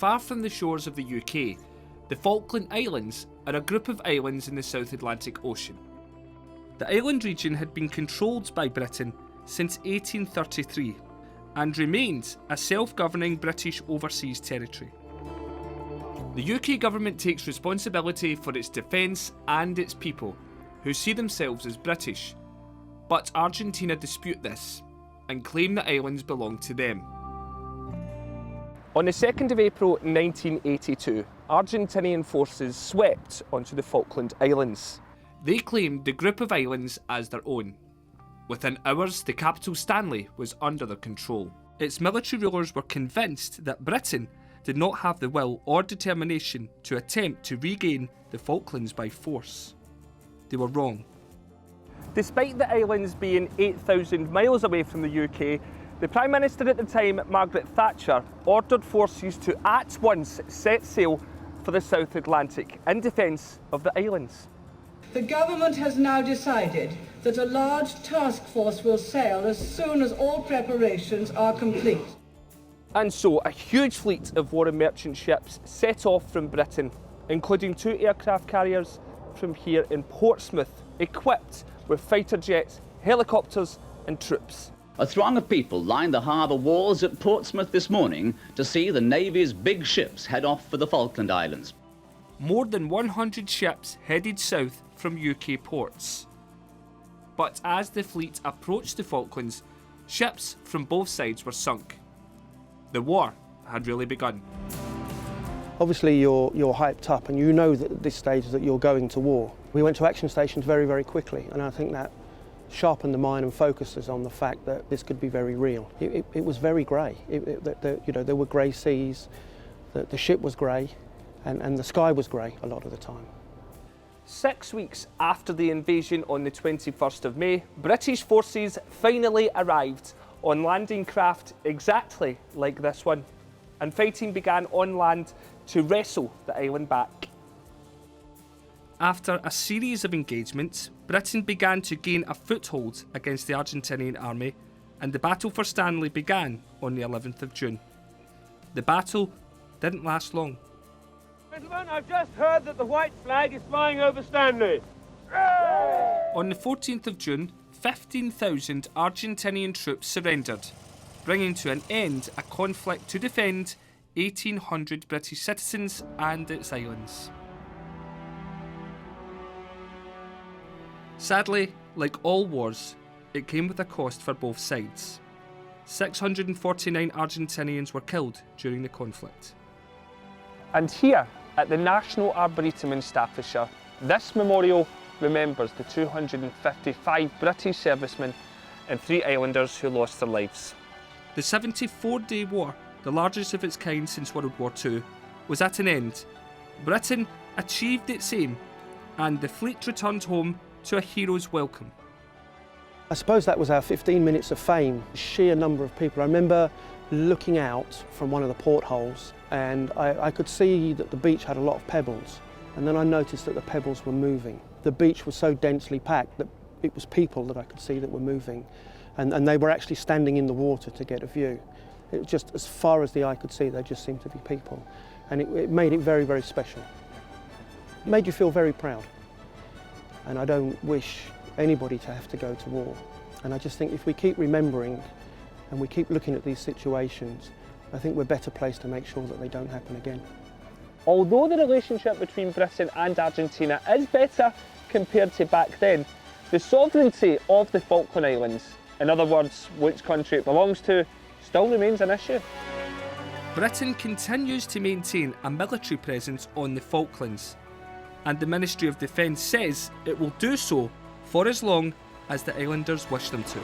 far from the shores of the UK, the Falkland Islands are a group of islands in the South Atlantic Ocean. The island region had been controlled by Britain since 1833 and remains a self-governing British overseas territory. The UK government takes responsibility for its defence and its people, who see themselves as British, but Argentina dispute this and claim the islands belong to them. On the 2nd of April 1982, Argentinian forces swept onto the Falkland Islands. They claimed the group of islands as their own. Within hours, the capital Stanley was under their control. Its military rulers were convinced that Britain did not have the will or determination to attempt to regain the Falklands by force. They were wrong. Despite the islands being 8,000 miles away from the UK, the Prime Minister at the time, Margaret Thatcher, ordered forces to at once set sail for the South Atlantic in defence of the islands. The government has now decided that a large task force will sail as soon as all preparations are complete. And so a huge fleet of war and merchant ships set off from Britain, including 2 aircraft carriers from here in Portsmouth, equipped with fighter jets, helicopters and troops. A throng of people lined the harbour walls at Portsmouth this morning to see the Navy's big ships head off for the Falkland Islands. More than 100 ships headed south from UK ports. But as the fleet approached the Falklands, ships from both sides were sunk. The war had really begun. Obviously you're hyped up and you know that at this stage that you're going to war. We went to action stations very, very quickly, and I think that sharpened the mind and focused us on the fact that this could be very real. It was very grey. There were grey seas, the ship was grey, and the sky was grey a lot of the time. 6 weeks after the invasion on the 21st of May, British forces finally arrived on landing craft exactly like this one, and fighting began on land to wrestle the island back. After a series of engagements, Britain began to gain a foothold against the Argentinian army, and the battle for Stanley began on the 11th of June. The battle didn't last long. Gentlemen, I've just heard that the white flag is flying over Stanley. On the 14th of June, 15,000 Argentinian troops surrendered, bringing to an end a conflict to defend 1,800 British citizens and its islands. Sadly, like all wars, it came with a cost for both sides. 649 Argentinians were killed during the conflict. And here, at the National Arboretum in Staffordshire, this memorial remembers the 255 British servicemen and 3 islanders who lost their lives. The 74-day war, the largest of its kind since World War II, was at an end. Britain achieved its aim, and the fleet returned home to a hero's welcome. I suppose that was our 15 minutes of fame, sheer number of people. I remember looking out from one of the portholes, and I could see that the beach had a lot of pebbles, and then I noticed that the pebbles were moving. The beach was so densely packed that it was people that I could see that were moving, and they were actually standing in the water to get a view. It was just as far as the eye could see, there just seemed to be people, and it made it very, very special. It made you feel very proud, and I don't wish anybody to have to go to war. And I just think if we keep remembering and we keep looking at these situations, I think we're better placed to make sure that they don't happen again. Although the relationship between Britain and Argentina is better compared to back then, the sovereignty of the Falkland Islands, in other words, which country it belongs to, still remains an issue. Britain continues to maintain a military presence on the Falklands, and the Ministry of Defence says it will do so for as long as the islanders wish them to.